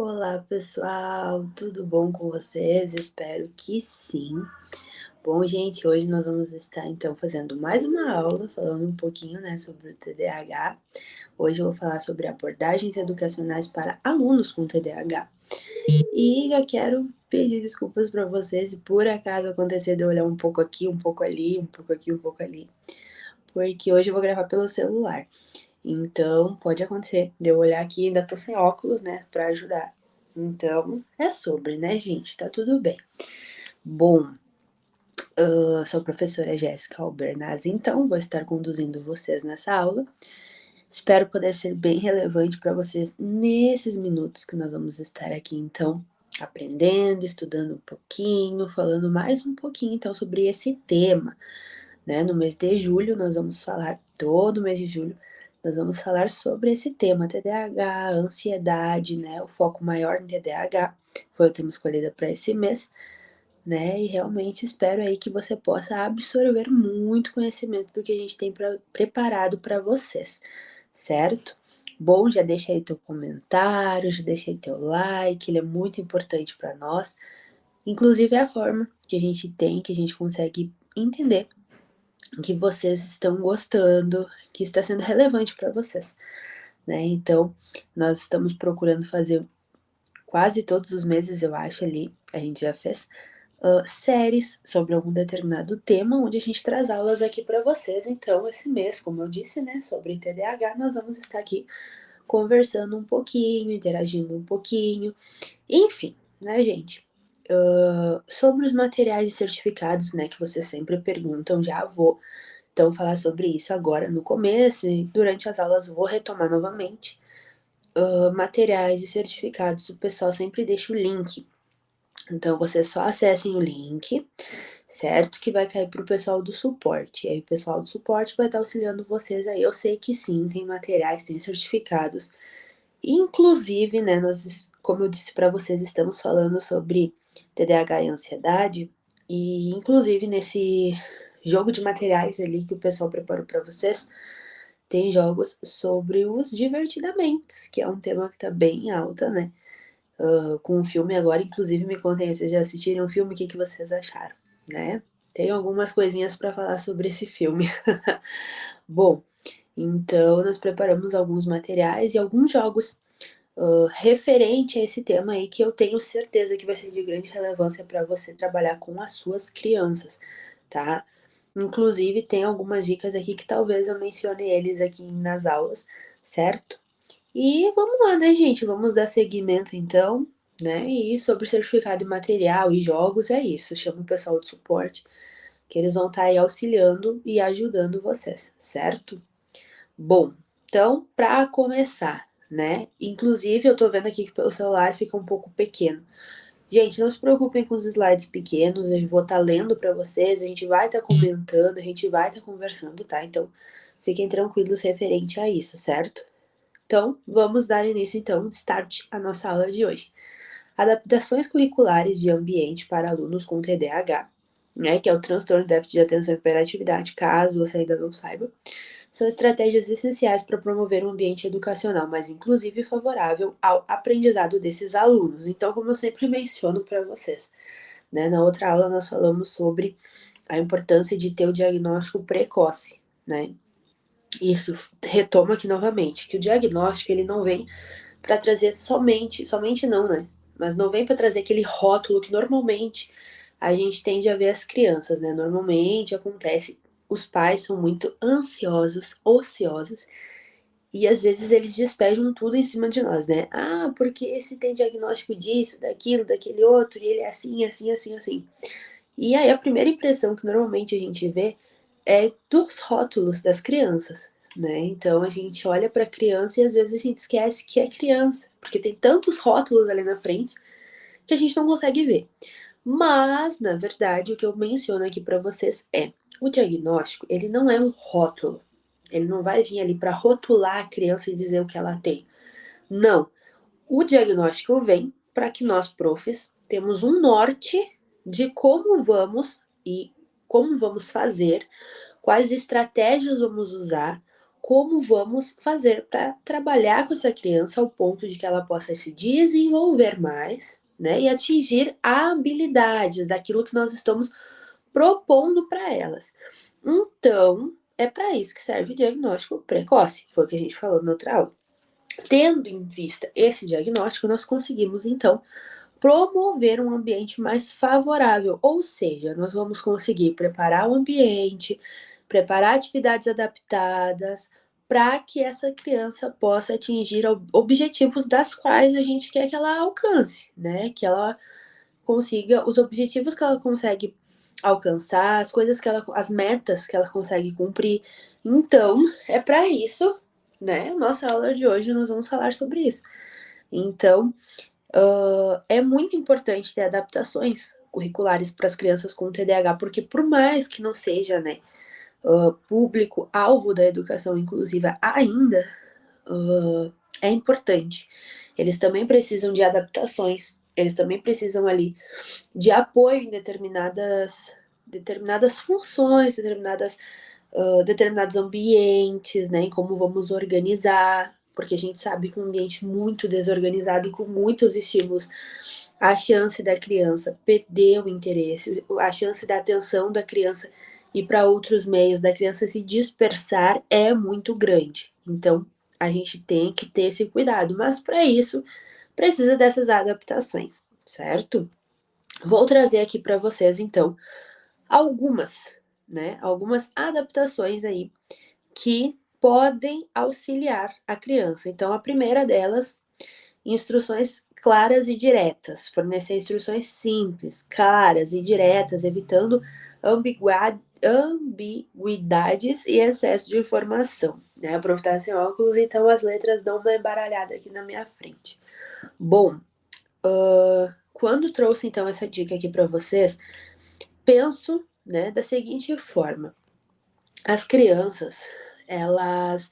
Olá, pessoal, tudo bom com vocês? Espero que sim. Bom, gente, hoje nós vamos estar então fazendo mais uma aula, falando um pouquinho, né, sobre o TDAH. Hoje eu vou falar sobre abordagens educacionais para alunos com TDAH. E já quero pedir desculpas para vocês se por acaso acontecer de eu olhar um pouco aqui, um pouco ali, um pouco aqui, um pouco ali, porque hoje eu vou gravar pelo celular. Então, pode acontecer de eu olhar aqui, ainda tô sem óculos, né, para ajudar. Então, é sobre, né, gente? Tá tudo bem. Bom, sou a professora Jéssica Albernaz, então vou estar conduzindo vocês nessa aula. Espero poder ser bem relevante para vocês nesses minutos que nós vamos estar aqui, então, aprendendo, estudando um pouquinho, falando mais um pouquinho, então, sobre esse tema, né? No mês de julho, nós vamos falar, todo mês de julho, nós vamos falar sobre esse tema, TDAH, ansiedade, né? O foco maior no TDAH foi o tema escolhido para esse mês, né? E realmente espero aí que você possa absorver muito conhecimento do que a gente tem preparado para vocês, certo? Bom, já deixa aí teu comentário, já deixa aí teu like, ele é muito importante para nós. Inclusive é a forma que a gente tem, que a gente consegue entender que vocês estão gostando, que está sendo relevante para vocês, né? Então, nós estamos procurando fazer quase todos os meses, eu acho, ali, a gente já fez séries sobre algum determinado tema, onde a gente traz aulas aqui para vocês. Então, esse mês, como eu disse, né, sobre TDAH, nós vamos estar aqui conversando um pouquinho, interagindo um pouquinho, enfim, né, gente? Sobre os materiais e certificados, né, que vocês sempre perguntam, já vou então falar sobre isso agora no começo e durante as aulas vou retomar novamente. Materiais e certificados, o pessoal sempre deixa o link. Então, vocês só acessem o link, certo? Que vai cair para o pessoal do suporte. E aí, o pessoal do suporte vai estar auxiliando vocês aí. Eu sei que sim, tem materiais, tem certificados. Inclusive, né, nós, como eu disse para vocês, estamos falando sobre TDAH e ansiedade. E, inclusive, nesse jogo de materiais ali que o pessoal preparou para vocês, tem jogos sobre os divertidamente, que é um tema que tá bem alta, né? Com o filme agora, inclusive me contem, vocês já assistiram o filme, o que que vocês acharam, né? Tem algumas coisinhas para falar sobre esse filme. Bom, então nós preparamos alguns materiais e alguns jogos referente a esse tema aí que eu tenho certeza que vai ser de grande relevância para você trabalhar com as suas crianças, tá? Inclusive tem algumas dicas aqui que talvez eu mencione eles aqui nas aulas, certo? E vamos lá, né, gente? Vamos dar seguimento então, né? E sobre certificado de material e jogos, é isso. Chama o pessoal de suporte, que eles vão estar aí auxiliando e ajudando vocês, certo? Bom, então, para começar, né? Inclusive, eu tô vendo aqui que pelo celular fica um pouco pequeno. Gente, não se preocupem com os slides pequenos, eu vou estar lendo para vocês, a gente vai estar comentando, a gente vai estar conversando, tá? Então, fiquem tranquilos referente a isso, certo? Então, vamos dar início, então, start à nossa aula de hoje. Adaptações curriculares de ambiente para alunos com TDAH, né, que é o transtorno de déficit de atenção e hiperatividade, caso você ainda não saiba, são estratégias essenciais para promover um ambiente educacional mais inclusivo e favorável ao aprendizado desses alunos. Então, como eu sempre menciono para vocês, né, na outra aula nós falamos sobre a importância de ter o diagnóstico precoce, né? E retomo aqui novamente, que o diagnóstico ele não vem para trazer somente não, né? Mas não vem para trazer aquele rótulo que normalmente a gente tende a ver as crianças, né? Normalmente acontece, os pais são muito ansiosos, ociosos, e às vezes eles despejam tudo em cima de nós, né? Ah, porque esse tem diagnóstico disso, daquilo, daquele outro, e ele é assim, assim, assim, assim. E aí a primeira impressão que normalmente a gente vê é dos rótulos das crianças, né? Então a gente olha para a criança e às vezes a gente esquece que é criança, porque tem tantos rótulos ali na frente que a gente não consegue ver. Mas, na verdade, o que eu menciono aqui para vocês é o diagnóstico, ele não é um rótulo. Ele não vai vir ali para rotular a criança e dizer o que ela tem. Não. O diagnóstico vem para que nós, profs, temos um norte de como vamos fazer, quais estratégias vamos usar, como vamos fazer para trabalhar com essa criança ao ponto de que ela possa se desenvolver mais, né, e atingir habilidades daquilo que nós estamos propondo para elas. Então, é para isso que serve o diagnóstico precoce, foi o que a gente falou na outra aula. Tendo em vista esse diagnóstico, nós conseguimos, então, promover um ambiente mais favorável, ou seja, nós vamos conseguir preparar o ambiente, preparar atividades adaptadas para que essa criança possa atingir objetivos das quais a gente quer que ela alcance, né? Que ela consiga os objetivos que ela consegue alcançar, as coisas que ela, as metas que ela consegue cumprir. Então, é para isso, né? Nossa aula de hoje nós vamos falar sobre isso. Então, é muito importante ter adaptações curriculares para as crianças com TDAH, porque por mais que não seja, né, público-alvo da educação inclusiva ainda, é importante. Eles também precisam de adaptações, eles também precisam ali de apoio em determinadas funções, determinados ambientes, né, em como vamos organizar, porque a gente sabe que um ambiente muito desorganizado e com muitos estímulos, a chance da criança perder o interesse, a chance da atenção da criança ir para outros meios, da criança se dispersar é muito grande. Então, a gente tem que ter esse cuidado, mas para isso precisa dessas adaptações, certo? Vou trazer aqui para vocês, então, algumas, né? Algumas adaptações aí que podem auxiliar a criança. Então, a primeira delas, instruções claras e diretas. Fornecer instruções simples, claras e diretas, evitando ambiguidades e excesso de informação. Né? O prof tá sem óculos, então as letras dão uma embaralhada aqui na minha frente. Bom, quando trouxe então essa dica aqui para vocês, penso, né, da seguinte forma: as crianças, elas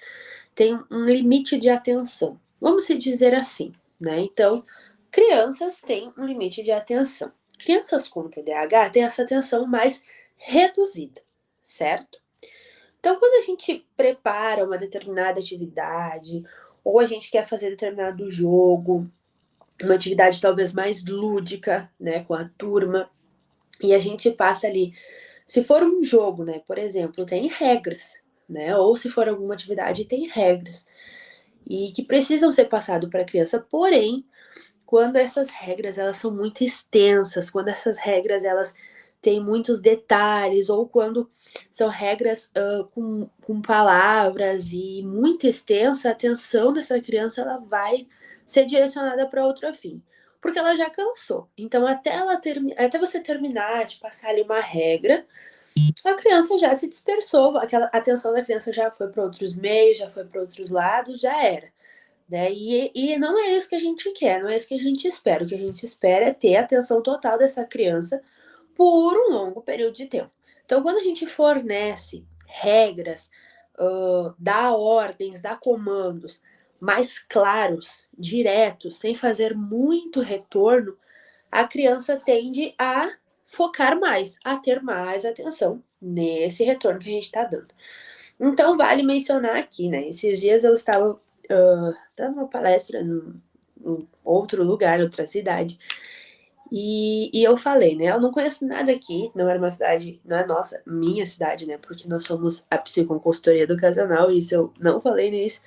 têm um limite de atenção, vamos se dizer assim, né? Então, crianças têm um limite de atenção. Crianças com TDAH têm essa atenção mais reduzida, certo? Então, quando a gente prepara uma determinada atividade, ou a gente quer fazer determinado jogo, uma atividade talvez mais lúdica, né, com a turma, e a gente passa ali, se for um jogo, né, por exemplo, tem regras, né, ou se for alguma atividade, tem regras, e que precisam ser passado para a criança, porém, quando essas regras elas são muito extensas, quando essas regras elas têm muitos detalhes, ou quando são regras com palavras e muito extensa, a atenção dessa criança ela vai ser direcionada para outro fim, porque ela já cansou. Então, até você terminar de passar ali uma regra, a criança já se dispersou, aquela atenção da criança já foi para outros meios, já foi para outros lados, já era. Né? E não é isso que a gente quer, não é isso que a gente espera. O que a gente espera é ter a atenção total dessa criança por um longo período de tempo. Então, quando a gente fornece regras, dá ordens, dá comandos mais claros, diretos, sem fazer muito retorno, a criança tende a focar mais, a ter mais atenção nesse retorno que a gente está dando. Então, vale mencionar aqui, né? Esses dias eu estava dando uma palestra em outro lugar, outra cidade, e eu falei, né? Eu não conheço nada aqui, não era uma cidade, não é nossa, minha cidade, né? Porque nós somos a psiconconsultoria educacional, e isso eu não falei nisso.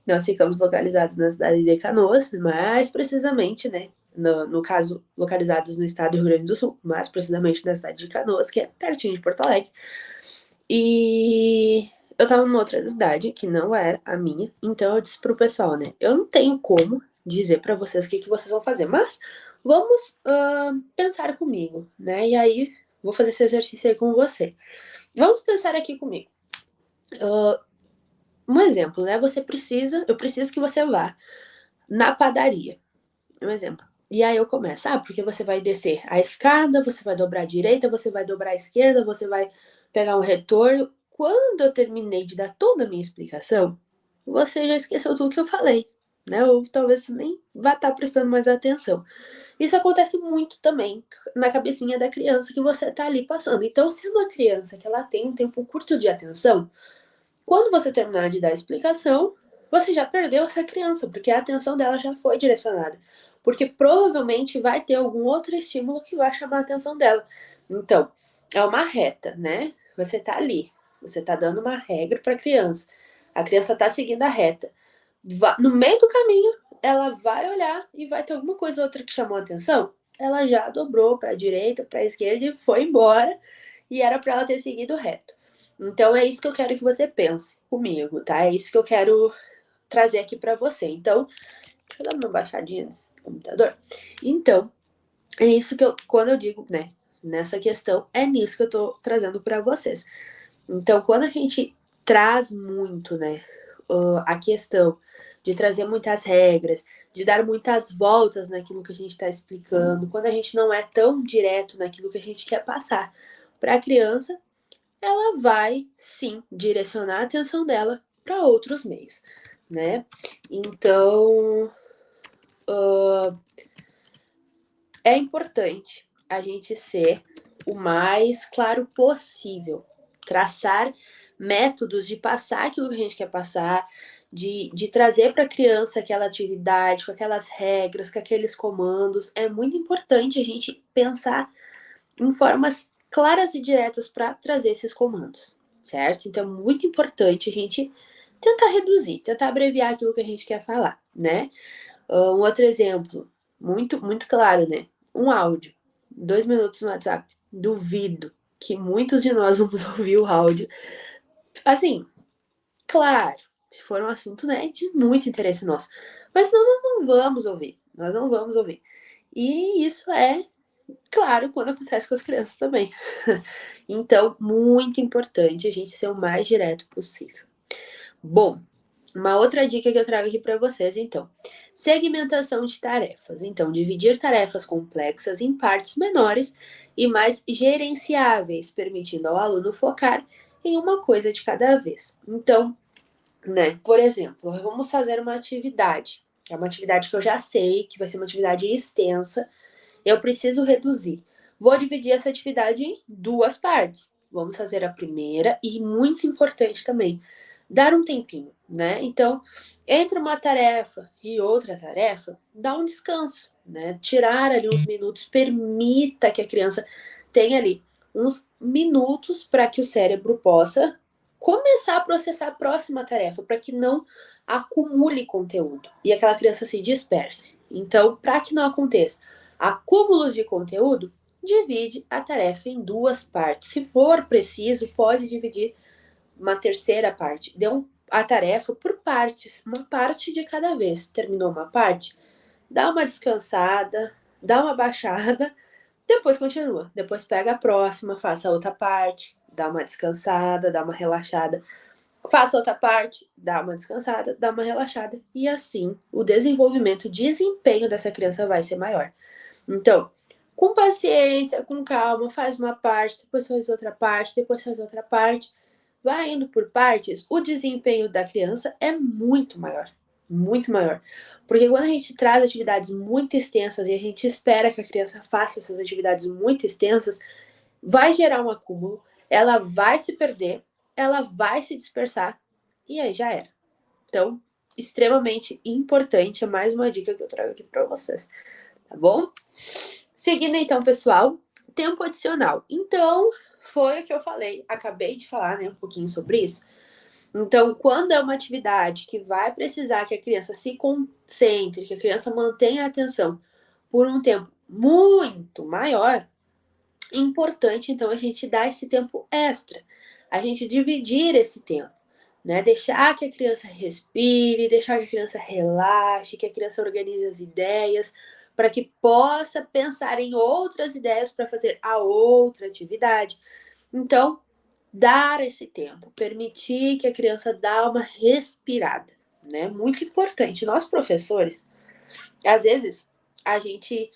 Nós ficamos localizados na cidade de Canoas, mais precisamente, né? No caso, localizados no estado do Rio Grande do Sul, mais precisamente na cidade de Canoas, que é pertinho de Porto Alegre. E eu tava numa outra cidade que não era a minha, então eu disse pro pessoal, né? Eu não tenho como dizer para vocês o que vocês vão fazer, mas vamos pensar comigo, né? E aí, vou fazer esse exercício aí com você. Vamos pensar aqui comigo. Um exemplo, né? Eu preciso que você vá na padaria. Um exemplo. E aí eu começo, porque você vai descer a escada, você vai dobrar a direita, você vai dobrar a esquerda, você vai pegar um retorno. Quando eu terminei de dar toda a minha explicação, você já esqueceu tudo que eu falei, né? Ou talvez você nem vá estar prestando mais atenção. Isso acontece muito também na cabecinha da criança que você está ali passando. Então, se é uma criança que ela tem um tempo curto de atenção, Quando você terminar de dar a explicação, você já perdeu essa criança, porque a atenção dela já foi direcionada. Porque provavelmente vai ter algum outro estímulo que vai chamar a atenção dela. Então, é uma reta, né? Você tá ali, você tá dando uma regra para a criança tá seguindo a reta. No meio do caminho, ela vai olhar e vai ter alguma coisa ou outra que chamou a atenção. Ela já dobrou para a direita, para a esquerda e foi embora. E era para ela ter seguido reto. Então é isso que eu quero que você pense comigo, tá? É isso que eu quero trazer aqui para você. Então, deixa eu dar uma baixadinha nesse computador. Então, é isso que quando eu digo, né, nessa questão, é nisso que eu tô trazendo para vocês. Então, quando a gente traz muito, né, a questão de trazer muitas regras, de dar muitas voltas naquilo que a gente está explicando, quando a gente não é tão direto naquilo que a gente quer passar para a criança, ela vai sim direcionar a atenção dela para outros meios, né? Então, é importante a gente ser o mais claro possível, traçar métodos de passar aquilo que a gente quer passar, de trazer para a criança aquela atividade, com aquelas regras, com aqueles comandos. É muito importante a gente pensar em formas claras e diretas para trazer esses comandos, certo? Então é muito importante a gente tentar reduzir, tentar abreviar aquilo que a gente quer falar, né? Um outro exemplo, muito claro, né? Um áudio, 2 minutos no WhatsApp. Duvido que muitos de nós vamos ouvir o áudio. Assim, claro, se for um assunto, né, de muito interesse nosso. Mas senão nós não vamos ouvir. Nós não vamos ouvir. E isso é claro quando acontece com as crianças também. Então, muito importante a gente ser o mais direto possível. Bom, uma outra dica que eu trago aqui para vocês, então. Segmentação de tarefas. Então, dividir tarefas complexas em partes menores e mais gerenciáveis, permitindo ao aluno focar em uma coisa de cada vez. Então, né, por exemplo, vamos fazer uma atividade. É uma atividade que eu já sei que vai ser uma atividade extensa. Eu preciso reduzir. Vou dividir essa atividade em duas partes. Vamos fazer a primeira e, muito importante também, dar um tempinho, né? Então, entre uma tarefa e outra tarefa, dá um descanso, né? Tirar ali uns minutos, permita que a criança tenha ali uns minutos para que o cérebro possa começar a processar a próxima tarefa, para que não acumule conteúdo e aquela criança se disperse. Então, para que não aconteça acúmulos de conteúdo, divide a tarefa em duas partes. Se for preciso, pode dividir uma terceira parte. Dê a tarefa por partes, uma parte de cada vez. Terminou uma parte? Dá uma descansada, dá uma baixada, depois continua. Depois pega a próxima, faça a outra parte, dá uma descansada, dá uma relaxada. Faça outra parte, dá uma descansada, dá uma relaxada. E assim, o desenvolvimento, o desempenho dessa criança vai ser maior. Então, com paciência, com calma, faz uma parte, depois faz outra parte, depois faz outra parte. Vai indo por partes, o desempenho da criança é muito maior. Muito maior. Porque quando a gente traz atividades muito extensas e a gente espera que a criança faça essas atividades muito extensas, vai gerar um acúmulo, ela vai se perder, ela vai se dispersar e aí já era. Então, extremamente importante, é mais uma dica que eu trago aqui para vocês, tá bom? Seguindo então, pessoal, tempo adicional. Então, foi o que eu falei, acabei de falar, né, um pouquinho sobre isso. Então, quando é uma atividade que vai precisar que a criança se concentre, que a criança mantenha a atenção por um tempo muito maior, é importante então a gente dar esse tempo extra, a gente dividir esse tempo, né? Deixar que a criança respire, deixar que a criança relaxe, que a criança organize as ideias, para que possa pensar em outras ideias para fazer a outra atividade. Então, dar esse tempo, permitir que a criança dá uma respirada, né? Muito importante. Nós professores, às vezes, a gente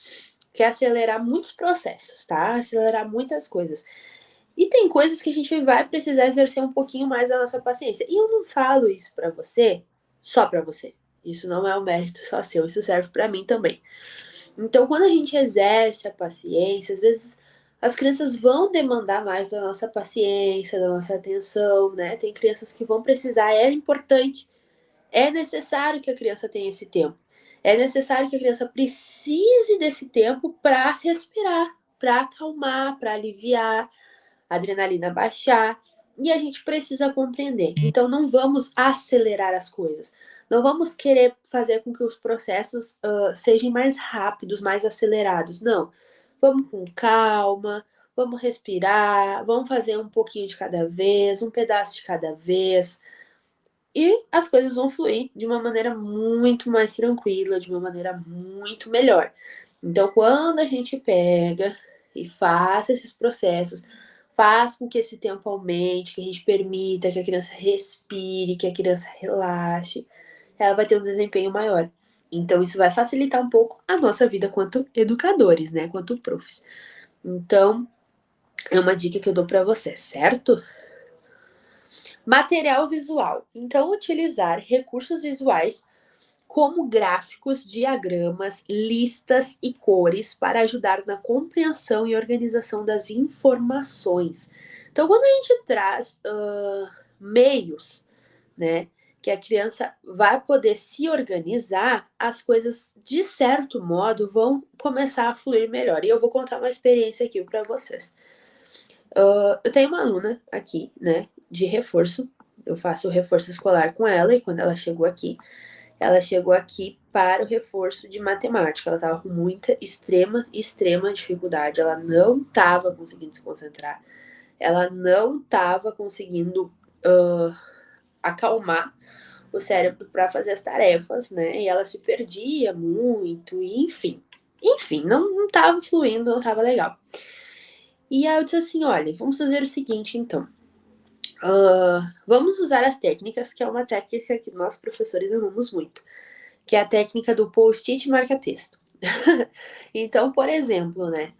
quer acelerar muitos processos, tá? Acelerar muitas coisas. E tem coisas que a gente vai precisar exercer um pouquinho mais a nossa paciência. E eu não falo isso para você, só para você. Isso não é um mérito só seu, isso serve para mim também. Então, quando a gente exerce a paciência, às vezes as crianças vão demandar mais da nossa paciência, da nossa atenção, né? Tem crianças que vão precisar, é importante, é necessário que a criança tenha esse tempo. É necessário que a criança precise desse tempo para respirar, para acalmar, para aliviar, a adrenalina baixar. E a gente precisa compreender. Então, não vamos acelerar as coisas. Não vamos querer fazer com que os processos sejam mais rápidos, mais acelerados. Não. Vamos com calma, vamos respirar, vamos fazer um pouquinho de cada vez, um pedaço de cada vez. E as coisas vão fluir de uma maneira muito mais tranquila, de uma maneira muito melhor. Então, quando a gente pega e faz esses processos, faz com que esse tempo aumente, que a gente permita que a criança respire, que a criança relaxe, ela vai ter um desempenho maior. Então, isso vai facilitar um pouco a nossa vida quanto educadores, né? Quanto profs. Então, é uma dica que eu dou para você, certo? Material visual. Então, utilizar recursos visuais como gráficos, diagramas, listas e cores para ajudar na compreensão e organização das informações. Então, quando a gente traz meios, né, que a criança vai poder se organizar, as coisas, de certo modo, vão começar a fluir melhor. E eu vou contar uma experiência aqui para vocês. Eu tenho uma aluna aqui, né, de reforço. Eu faço o reforço escolar com ela e quando ela chegou aqui para o reforço de matemática. Ela estava com muita, extrema dificuldade. Ela não estava conseguindo se concentrar. Ela não estava conseguindo acalmar o cérebro para fazer as tarefas, né? E ela se perdia muito, e enfim, não estava fluindo, não estava legal. E aí eu disse assim, olha, vamos fazer o seguinte, então. Vamos usar as técnicas, que é uma técnica que nós professores amamos muito, que é a técnica do post-it marca-texto. Então, por exemplo, né?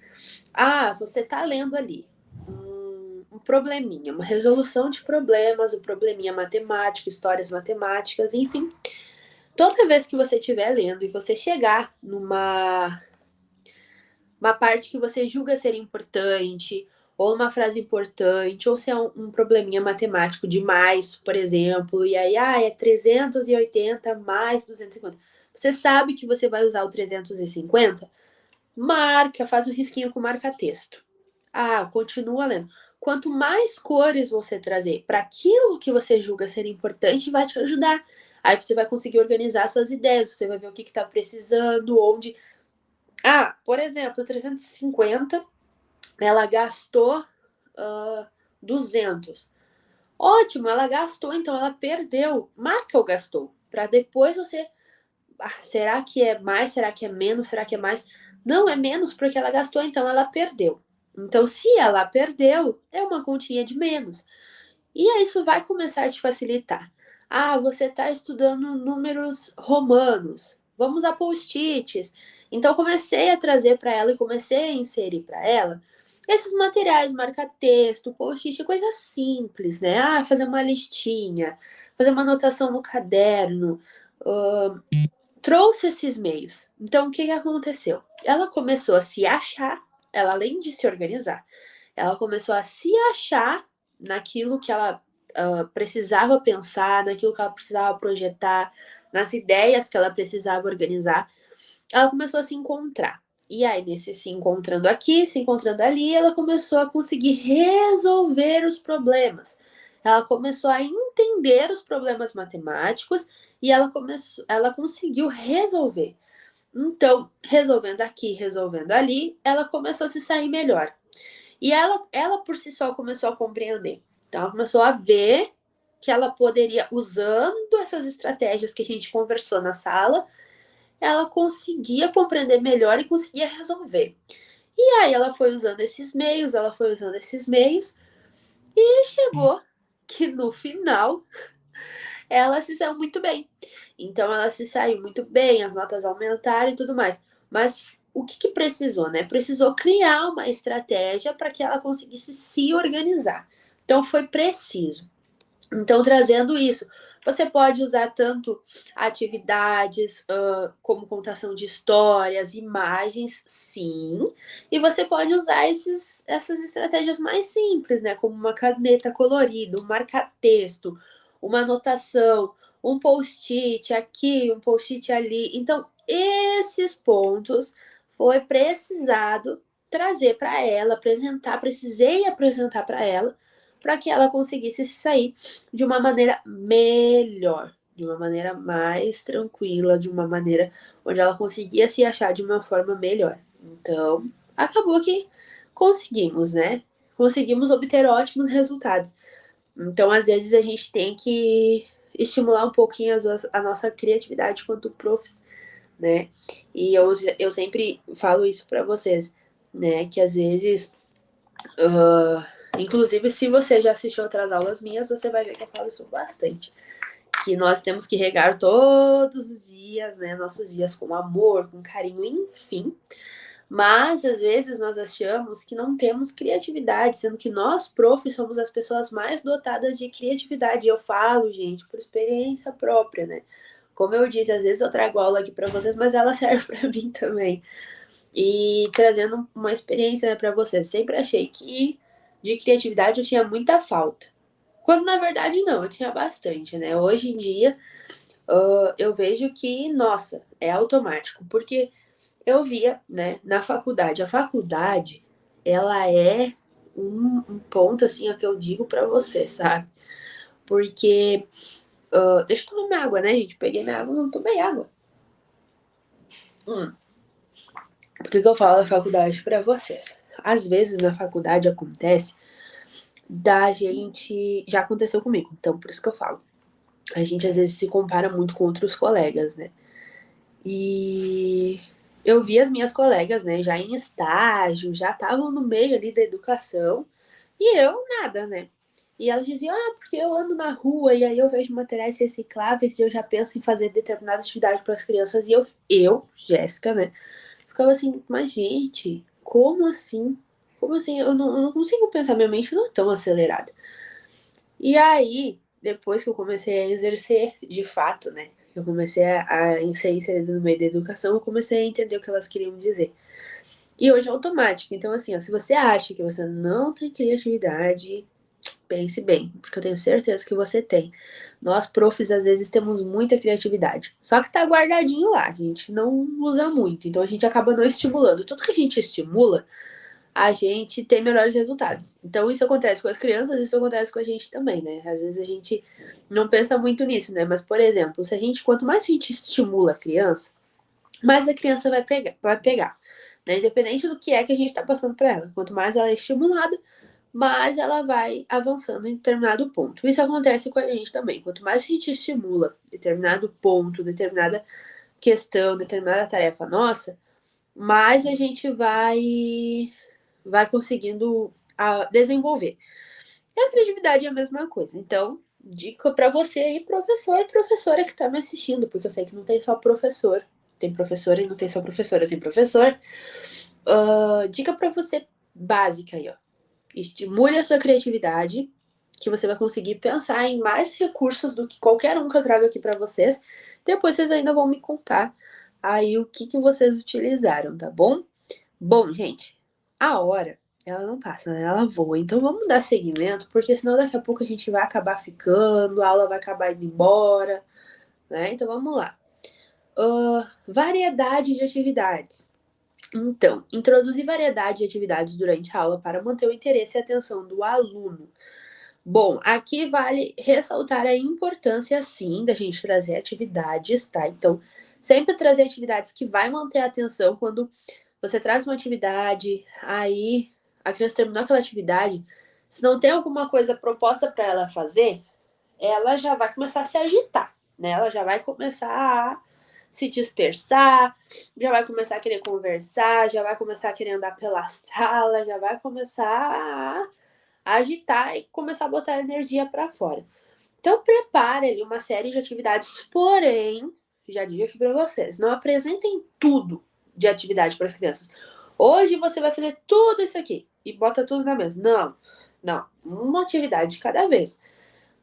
Você tá lendo ali um probleminha, uma resolução de problemas, um probleminha matemático, histórias matemáticas, enfim. Toda vez que você estiver lendo e você chegar numa uma parte que você julga ser importante, ou uma frase importante, ou se é um probleminha matemático demais, por exemplo, e aí, é 380 mais 250. Você sabe que você vai usar o 350? Marca, faz um risquinho com marca-texto. Continua lendo. Quanto mais cores você trazer para aquilo que você julga ser importante, vai te ajudar. Aí você vai conseguir organizar suas ideias, você vai ver o que está precisando, onde. Por exemplo, 350, ela gastou 200. Ótimo, ela gastou, então ela perdeu. Marca o gastou, para depois você. Será que é mais? Será que é menos? Será que é mais? Não, é menos porque ela gastou, então ela perdeu. Então, se ela perdeu, é uma continha de menos. E aí isso vai começar a te facilitar. Você está estudando números romanos. Vamos a post-its. Então, comecei a trazer para ela e comecei a inserir para ela esses materiais, marca-texto, post-it, coisa simples, né? Fazer uma listinha, fazer uma anotação no caderno. Trouxe esses meios. Então, o que aconteceu? Ela começou a se achar, ela além de se organizar, ela começou a se achar naquilo que ela precisava pensar, naquilo que ela precisava projetar, nas ideias que ela precisava organizar. Ela começou a se encontrar. E aí, nesse se encontrando aqui, se encontrando ali, ela começou a conseguir resolver os problemas. Ela começou a entender os problemas matemáticos e ela conseguiu resolver. Então, resolvendo aqui, resolvendo ali, ela começou a se sair melhor. E ela por si só começou a compreender. Então, ela começou a ver que ela poderia, usando essas estratégias que a gente conversou na sala, ela conseguia compreender melhor e conseguia resolver. E aí ela foi usando esses meios, e chegou que no final ela se saiu muito bem. Então ela se saiu muito bem, as notas aumentaram e tudo mais. Mas o que precisou, né? Precisou criar uma estratégia para que ela conseguisse se organizar. Então foi preciso. Então, trazendo isso, você pode usar tanto atividades como contação de histórias, imagens, sim, e você pode usar essas estratégias mais simples, né? Como uma caneta colorida, um marca-texto, uma anotação, um post-it aqui, um post-it ali. Então, esses pontos foi precisado trazer para ela, apresentar, precisei apresentar para que ela conseguisse sair de uma maneira melhor, de uma maneira mais tranquila, de uma maneira onde ela conseguia se achar de uma forma melhor. Então, acabou que conseguimos, né? Conseguimos obter ótimos resultados. Então, às vezes, a gente tem que estimular um pouquinho a nossa criatividade quanto profs, né? E eu sempre falo isso para vocês, né? Que às vezes inclusive, se você já assistiu outras aulas minhas, você vai ver que eu falo isso bastante. Que nós temos que regar todos os dias, né? Nossos dias com amor, com carinho, enfim. Mas às vezes nós achamos que não temos criatividade, sendo que nós, profs, somos as pessoas mais dotadas de criatividade. Eu falo, gente, por experiência própria, né? Como eu disse, às vezes eu trago aula aqui para vocês, mas ela serve para mim também. E trazendo uma experiência, né, para vocês. Sempre achei que de criatividade eu tinha muita falta. Quando na verdade não, eu tinha bastante, né? Hoje em dia eu vejo que, nossa, é automático, porque eu via, né, na faculdade. A faculdade, ela é um ponto, assim, ó, que eu digo pra você, sabe? Porque, deixa eu tomar minha água, né, gente? Peguei minha água, não tomei água. Por que eu falo da faculdade pra vocês? Às vezes na faculdade acontece da gente. Já aconteceu comigo, então por isso que eu falo. A gente às vezes se compara muito com outros colegas, né? E eu vi as minhas colegas, né, já em estágio, já estavam no meio ali da educação, e eu nada, né? E elas diziam, porque eu ando na rua e aí eu vejo materiais recicláveis e eu já penso em fazer determinada atividade para as crianças. E Jéssica, né, ficava assim, mas gente, como assim? Como assim? Eu não consigo pensar, minha mente não é tão acelerada. E aí, depois que eu comecei a exercer de fato, né? Eu comecei a ser inserida no meio da educação, eu comecei a entender o que elas queriam dizer. E hoje é automático. Então, assim, ó, se você acha que você não tem criatividade, pense bem, porque eu tenho certeza que você tem. Nós, profs, às vezes temos muita criatividade. Só que tá guardadinho lá, a gente não usa muito. Então a gente acaba não estimulando. Tudo que a gente estimula, a gente tem melhores resultados. Então, isso acontece com as crianças, isso acontece com a gente também, né? Às vezes a gente não pensa muito nisso, né? Mas, por exemplo, se a gente, quanto mais a gente estimula a criança, mais a criança vai pegar, né? Independente do que é que a gente está passando para ela. Quanto mais ela é estimulada, mais ela vai avançando em determinado ponto. Isso acontece com a gente também. Quanto mais a gente estimula determinado ponto, determinada questão, determinada tarefa nossa, mais a gente vai conseguindo desenvolver. E a criatividade é a mesma coisa. Então, dica para você aí, professor e professora que está me assistindo, porque eu sei que não tem só professor, tem professora e não tem só professora, tem professor. Dica para você básica aí, ó. Estimule a sua criatividade, que você vai conseguir pensar em mais recursos do que qualquer um que eu trago aqui para vocês. Depois vocês ainda vão me contar aí o que vocês utilizaram, tá bom? Bom, gente, a hora, ela não passa, né? Ela voa. Então vamos dar seguimento, porque senão daqui a pouco a gente vai acabar ficando, a aula vai acabar indo embora, né? Então vamos lá. Variedade de atividades. Então, introduzir variedade de atividades durante a aula para manter o interesse e a atenção do aluno. Bom, aqui vale ressaltar a importância, sim, da gente trazer atividades, tá? Então, sempre trazer atividades que vai manter a atenção quando você traz uma atividade, aí a criança terminou aquela atividade, se não tem alguma coisa proposta para ela fazer, ela já vai começar a se agitar, né? Ela já vai começar a se dispersar, já vai começar a querer conversar, já vai começar a querer andar pela sala, já vai começar a agitar e começar a botar a energia para fora. Então, prepare ali uma série de atividades, porém, já digo aqui para vocês, não apresentem tudo de atividade para as crianças. Hoje você vai fazer tudo isso aqui e bota tudo na mesa. Não, não, uma atividade de cada vez.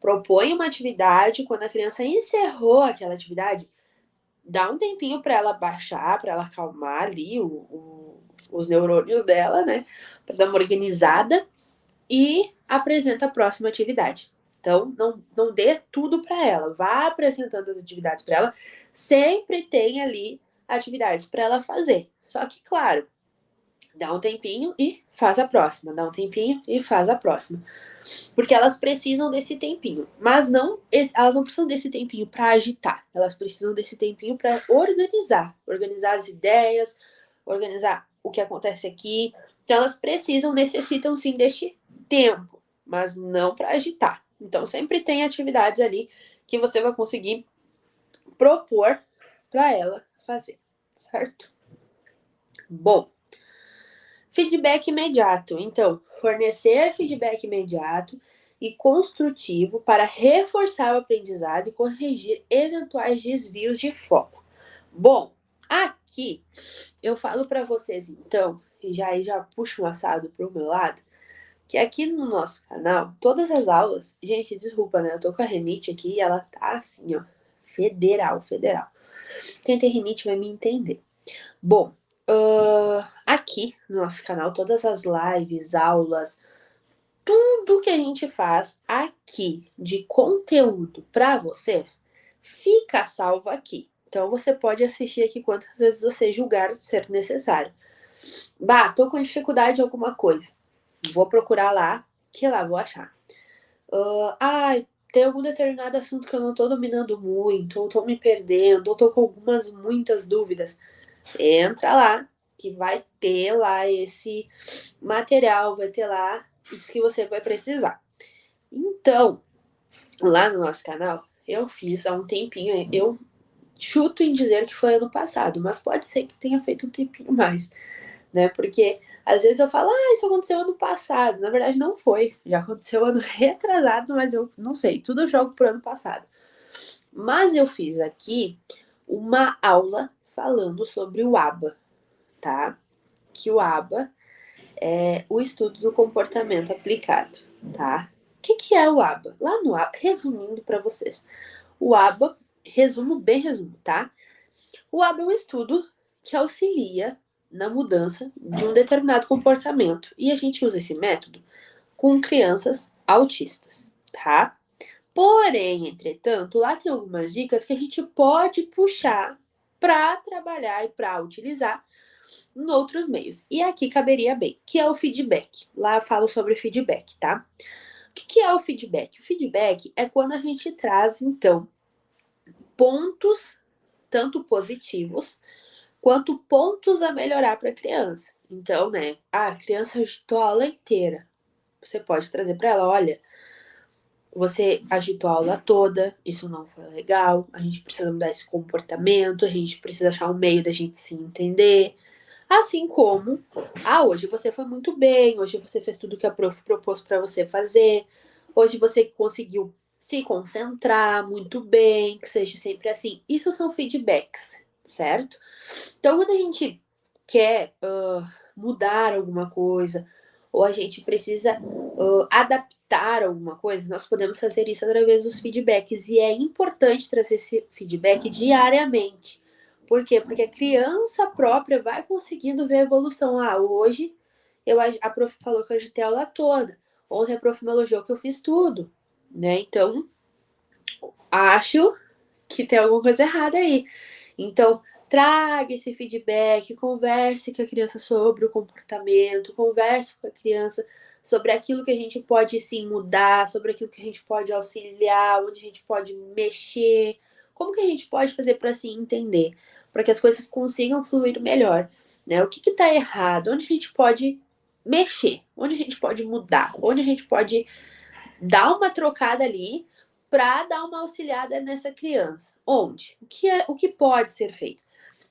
propõe uma atividade, quando a criança encerrou aquela atividade, dá um tempinho para ela baixar, para ela acalmar ali os neurônios dela, né? Para dar uma organizada e apresenta a próxima atividade. Então, não dê tudo para ela, vá apresentando as atividades para ela, sempre tem ali atividades para ela fazer. Só que, claro, dá um tempinho e faz a próxima, dá um tempinho e faz a próxima. Porque elas precisam desse tempinho, mas elas não precisam desse tempinho para agitar, elas precisam desse tempinho para organizar as ideias, organizar o que acontece aqui. Então elas necessitam sim deste tempo, mas não para agitar. Então sempre tem atividades ali que você vai conseguir propor para ela fazer, certo? Bom, feedback imediato. Então, fornecer feedback imediato e construtivo para reforçar o aprendizado e corrigir eventuais desvios de foco. Bom, aqui eu falo para vocês então, e já puxo um assado pro meu lado, que aqui no nosso canal, todas as aulas, gente, desculpa, né? Eu tô com a rinite aqui e ela tá assim, ó, federal. Quem tem rinite vai me entender. Bom, aqui no nosso canal, todas as lives, aulas, tudo que a gente faz aqui de conteúdo para vocês, fica salvo aqui. Então você pode assistir aqui quantas vezes você julgar ser necessário. Bah, tô com dificuldade em alguma coisa. Vou procurar lá, que lá vou achar. Tem algum determinado assunto que eu não tô dominando muito, ou tô me perdendo, ou tô com muitas dúvidas. Entra lá, que vai ter lá esse material, vai ter lá isso que você vai precisar. Então, lá no nosso canal, eu fiz há um tempinho, eu chuto em dizer que foi ano passado, mas pode ser que tenha feito um tempinho mais, né? Porque às vezes eu falo, isso aconteceu ano passado. Na verdade, não foi. Já aconteceu ano retrasado, mas eu não sei. Tudo eu jogo pro ano passado. Mas eu fiz aqui uma aula falando sobre o ABA, tá? Que o ABA é o estudo do comportamento aplicado, tá? O que é o ABA? Lá no ABA, resumindo para vocês, o ABA, resumo, tá? O ABA é um estudo que auxilia na mudança de um determinado comportamento e a gente usa esse método com crianças autistas, tá? Porém, entretanto, lá tem algumas dicas que a gente pode puxar para trabalhar e para utilizar em outros meios. E aqui caberia bem, que é o feedback. Lá eu falo sobre feedback, tá? O que é o feedback? O feedback é quando a gente traz, então, pontos, tanto positivos, quanto pontos a melhorar para a criança. Então, né, a criança agitou a aula inteira. Você pode trazer para ela, olha, você agitou a aula toda, isso não foi legal, a gente precisa mudar esse comportamento, a gente precisa achar um meio da gente se entender. Assim como, hoje você foi muito bem, hoje você fez tudo que a prof propôs para você fazer, hoje você conseguiu se concentrar muito bem, que seja sempre assim. Isso são feedbacks, certo? Então, quando a gente quer mudar alguma coisa, ou a gente precisa adaptar alguma coisa, nós podemos fazer isso através dos feedbacks. E é importante trazer esse feedback diariamente. Por quê? Porque a criança própria vai conseguindo ver a evolução. Hoje a prof falou que eu agitei a aula toda. Ontem a prof me elogiou que eu fiz tudo. Né? Então, acho que tem alguma coisa errada aí. Então, traga esse feedback, converse com a criança sobre o comportamento, converse com a criança sobre aquilo que a gente pode sim mudar, sobre aquilo que a gente pode auxiliar, onde a gente pode mexer, como que a gente pode fazer para assim entender, para que as coisas consigam fluir melhor, né? O que está errado, onde a gente pode mexer, onde a gente pode mudar, onde a gente pode dar uma trocada ali para dar uma auxiliada nessa criança. Onde? O que pode ser feito?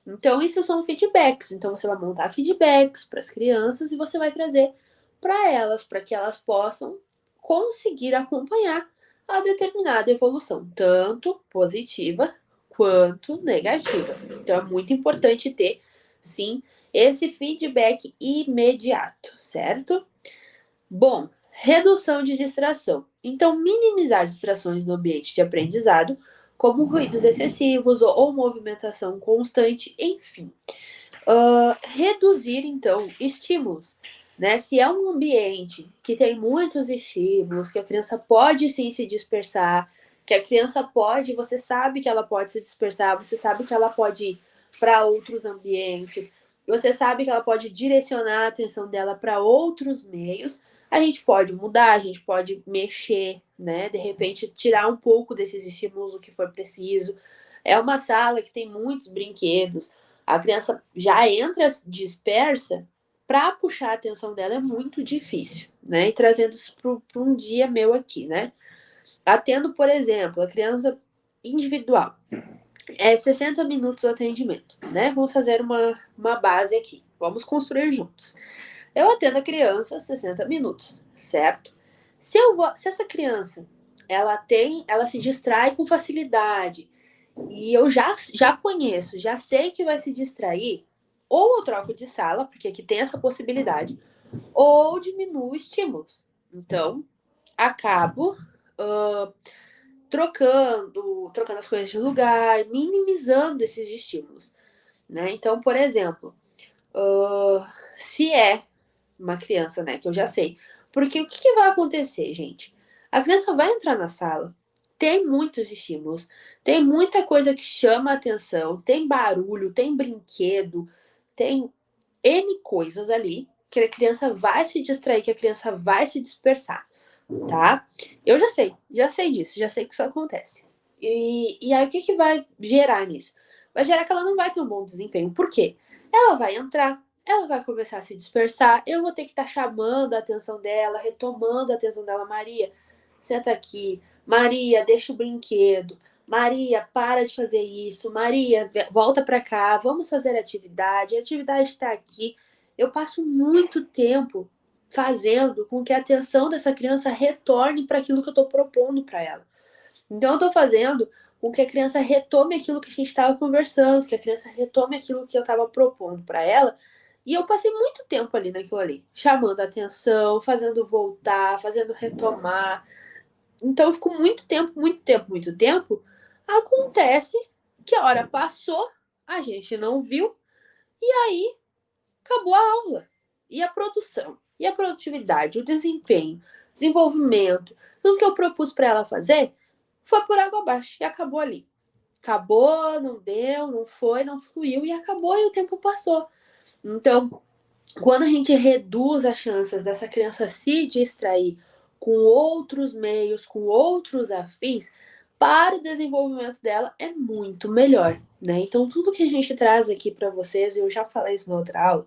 Então, isso são feedbacks. Então, você vai montar feedbacks para as crianças e você vai trazer para que elas possam conseguir acompanhar a determinada evolução, tanto positiva quanto negativa. Então, é muito importante ter, sim, esse feedback imediato, certo? Bom, redução de distração. Então, minimizar distrações no ambiente de aprendizado, como ruídos excessivos ou movimentação constante, enfim. Reduzir, então, estímulos. Né? Se é um ambiente que tem muitos estímulos, que a criança pode sim se dispersar, que a criança pode, você sabe que ela pode se dispersar, você sabe que ela pode ir para outros ambientes, você sabe que ela pode direcionar a atenção dela para outros meios, a gente pode mudar, a gente pode mexer, né? De repente, tirar um pouco desses estímulos o que for preciso. É uma sala que tem muitos brinquedos, a criança já entra dispersa, para puxar a atenção dela é muito difícil, né? E trazendo isso para um dia meu aqui, né? Atendo, por exemplo, a criança individual. É 60 minutos o atendimento, né? Vamos fazer uma base aqui. Vamos construir juntos. Eu atendo a criança 60 minutos, certo? Se essa criança ela se distrai com facilidade, e eu já conheço, já sei que vai se distrair, ou eu troco de sala, porque aqui tem essa possibilidade, ou diminuo estímulos. Então, acabo uh, trocando as coisas de lugar, minimizando esses estímulos. Né? Então, por exemplo, se é uma criança, né, que eu já sei. Porque o que vai acontecer, gente? A criança vai entrar na sala, tem muitos estímulos, tem muita coisa que chama a atenção, tem barulho, tem brinquedo, tem N coisas ali que a criança vai se distrair, que a criança vai se dispersar, tá? Eu já sei disso, já sei que isso acontece. E aí o que vai gerar nisso? Vai gerar que ela não vai ter um bom desempenho. Por quê? Ela vai entrar, ela vai começar a se dispersar, eu vou ter que estar chamando a atenção dela, retomando a atenção dela. Maria, senta aqui. Maria, deixa o brinquedo. Maria, para de fazer isso. Maria, volta para cá, vamos fazer atividade. A atividade está aqui. Eu passo muito tempo fazendo com que a atenção dessa criança retorne para aquilo que eu estou propondo para ela. Então, eu estou fazendo com que a criança retome aquilo que a gente estava conversando, que a criança retome aquilo que eu estava propondo para ela. E eu passei muito tempo ali naquilo ali, chamando a atenção, fazendo voltar, fazendo retomar. Então, eu fico muito tempo, muito tempo, muito tempo. Acontece que a hora passou, a gente não viu, e aí acabou a aula. E a produção, e a produtividade, o desempenho, desenvolvimento, tudo que eu propus para ela fazer foi por água abaixo e acabou ali. Acabou, não deu, não foi, não fluiu e acabou e o tempo passou. Então, quando a gente reduz as chances dessa criança se distrair com outros meios, com outros afins, para o desenvolvimento dela é muito melhor, né? Então, tudo que a gente traz aqui para vocês, eu já falei isso na outra aula,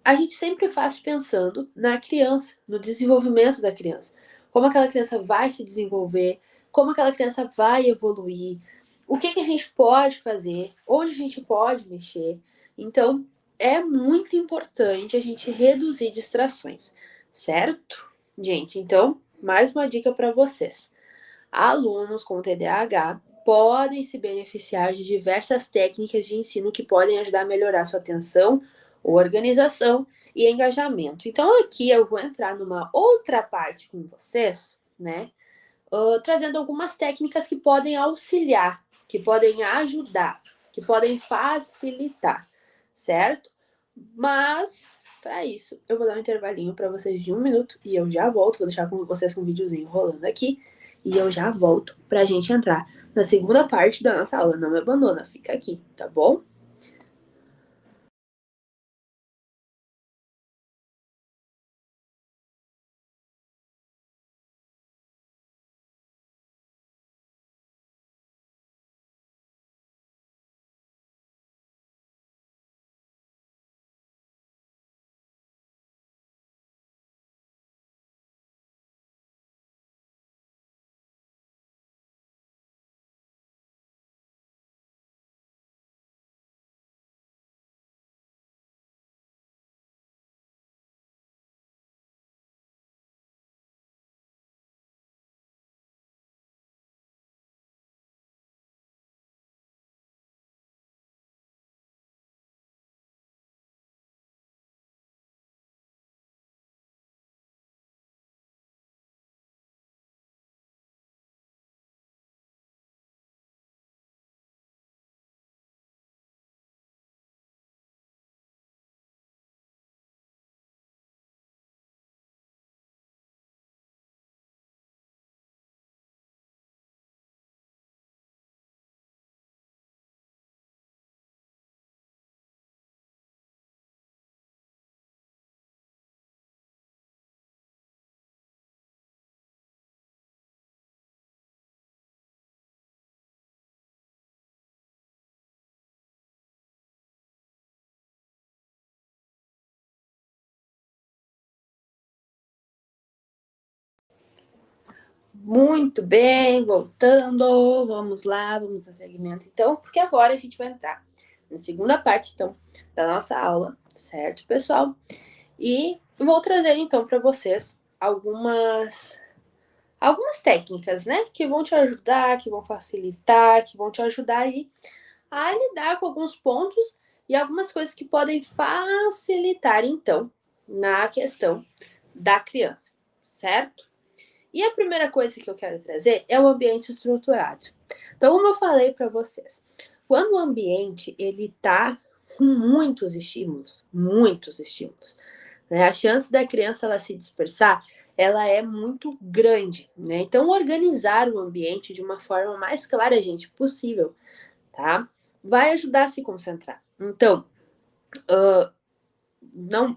a gente sempre faz pensando na criança, no desenvolvimento da criança. Como aquela criança vai se desenvolver, como aquela criança vai evoluir, o que a gente pode fazer, onde a gente pode mexer. Então, é muito importante a gente reduzir distrações, certo? Gente, então, mais uma dica para vocês. Alunos com TDAH podem se beneficiar de diversas técnicas de ensino que podem ajudar a melhorar sua atenção, organização e engajamento. Então, aqui eu vou entrar numa outra parte com vocês, né? Trazendo algumas técnicas que podem auxiliar, que podem ajudar, que podem facilitar, certo? Mas, para isso, eu vou dar um intervalinho para vocês de 1 minuto e eu já volto. Vou deixar com vocês com um videozinho rolando aqui e eu já volto para a gente entrar na segunda parte da nossa aula. Não me abandona, fica aqui, tá bom? Muito bem, voltando, vamos lá, vamos dar segmento então, porque agora a gente vai entrar na segunda parte, então, da nossa aula, certo, pessoal? E vou trazer, então, para vocês algumas técnicas, né, que vão te ajudar, que vão facilitar, que vão te ajudar aí a lidar com alguns pontos e algumas coisas que podem facilitar, então, na questão da criança, certo? E a primeira coisa que eu quero trazer é o ambiente estruturado. Então, como eu falei para vocês, quando o ambiente ele tá com muitos estímulos, né? A chance da criança ela se dispersar, ela é muito grande, né? Então, organizar o ambiente de uma forma mais clara, gente, possível, tá? Vai ajudar a se concentrar. Então,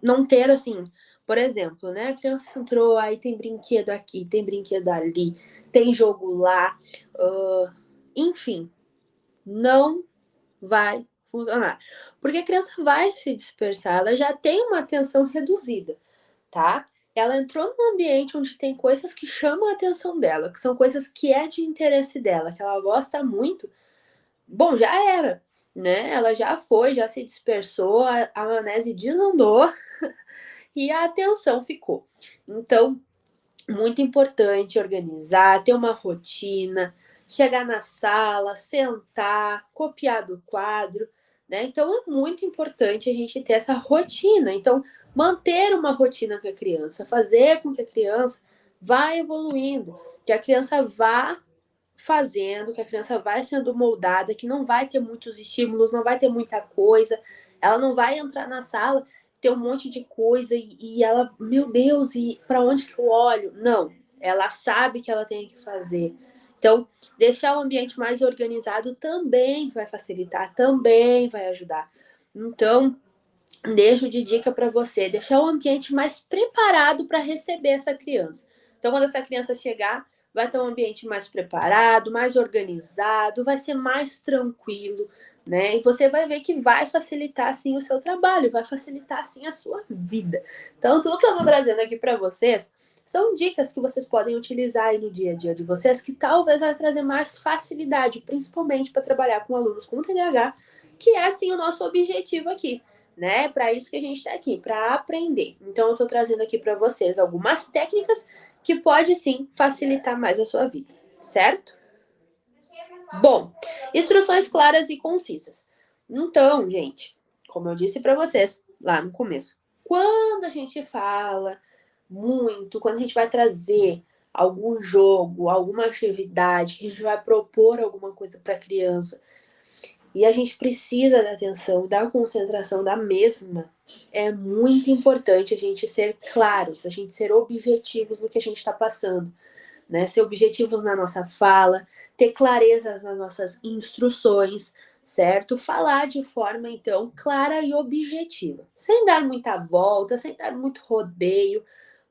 não ter assim, por exemplo, né? A criança entrou, aí tem brinquedo aqui, tem brinquedo ali, tem jogo lá, enfim, não vai funcionar. Porque a criança vai se dispersar, ela já tem uma atenção reduzida, tá? Ela entrou num ambiente onde tem coisas que chamam a atenção dela, que são coisas que é de interesse dela, que ela gosta muito. Bom, já era, né? Ela já foi, já se dispersou, a maionese desandou e a atenção ficou. Então, muito importante organizar, ter uma rotina, chegar na sala, sentar, copiar do quadro, né? Então é muito importante a gente ter essa rotina. Então, manter uma rotina com a criança, fazer com que a criança vá evoluindo, que a criança vá fazendo, que a criança vai sendo moldada, que não vai ter muitos estímulos, não vai ter muita coisa, ela não vai entrar na sala, ter um monte de coisa e ela, meu Deus, e para onde que eu olho? Não, ela sabe que ela tem que fazer. Então, deixar o ambiente mais organizado também vai facilitar, também vai ajudar. Então, deixo de dica para você, deixar o ambiente mais preparado para receber essa criança. Então, quando essa criança chegar, vai ter um ambiente mais preparado, mais organizado, vai ser mais tranquilo, né? E você vai ver que vai facilitar assim o seu trabalho, vai facilitar assim a sua vida. Então, tudo que eu estou trazendo aqui para vocês são dicas que vocês podem utilizar aí no dia a dia de vocês, que talvez vai trazer mais facilidade, principalmente para trabalhar com alunos com TDAH, que é assim o nosso objetivo aqui, né? Para isso que a gente está aqui, para aprender. Então, eu estou trazendo aqui para vocês algumas técnicas que pode sim facilitar mais a sua vida, certo? Bom, instruções claras e concisas. Então, gente, como eu disse para vocês lá no começo, quando a gente fala muito, quando a gente vai trazer algum jogo, alguma atividade, que a gente vai propor alguma coisa para a criança, e a gente precisa da atenção, da concentração da mesma. É muito importante a gente ser claros, a gente ser objetivos no que a gente está passando, né? Ser objetivos na nossa fala, ter clarezas nas nossas instruções, certo? Falar de forma, então, clara e objetiva, sem dar muita volta, sem dar muito rodeio,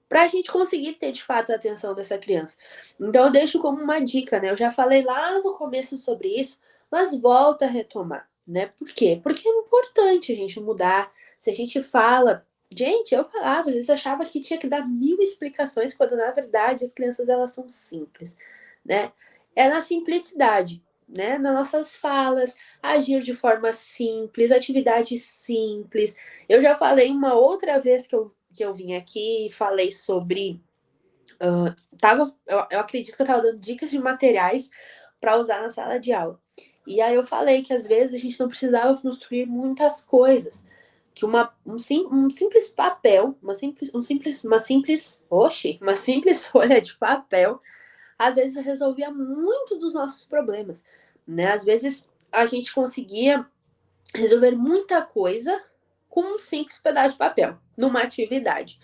para a gente conseguir ter de fato a atenção dessa criança. Então, eu deixo como uma dica, né? Eu já falei lá no começo sobre isso, mas volta a retomar, né? Por quê? Porque é importante a gente mudar. Se a gente fala, gente, eu falava, às vezes achava que tinha que dar mil explicações, quando na verdade as crianças elas são simples, né? É na simplicidade, né? Nas nossas falas, agir de forma simples, atividades simples. Eu já falei uma outra vez que eu vim aqui e falei sobre. Eu acredito que eu estava dando dicas de materiais para usar na sala de aula. E aí eu falei que às vezes a gente não precisava construir muitas coisas. Que um simples papel, uma simples folha de papel, às vezes resolvia muito dos nossos problemas, né? Às vezes a gente conseguia resolver muita coisa com um simples pedaço de papel, numa atividade.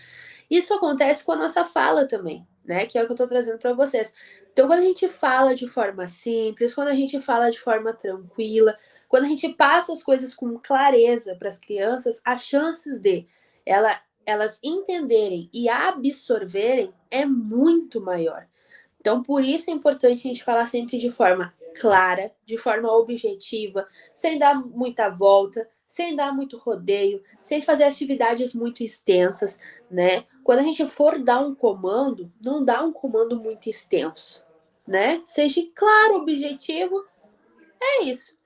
Isso acontece com a nossa fala também, né? Que é o que eu estou trazendo para vocês. Então, quando a gente fala de forma simples, quando a gente fala de forma tranquila, quando a gente passa as coisas com clareza para as crianças, as chances de elas entenderem e absorverem é muito maior. Então, por isso é importante a gente falar sempre de forma clara, de forma objetiva, sem dar muita volta, sem dar muito rodeio, sem fazer atividades muito extensas, né? Quando a gente for dar um comando, não dá um comando muito extenso, né? Seja claro, objetivo, é isso,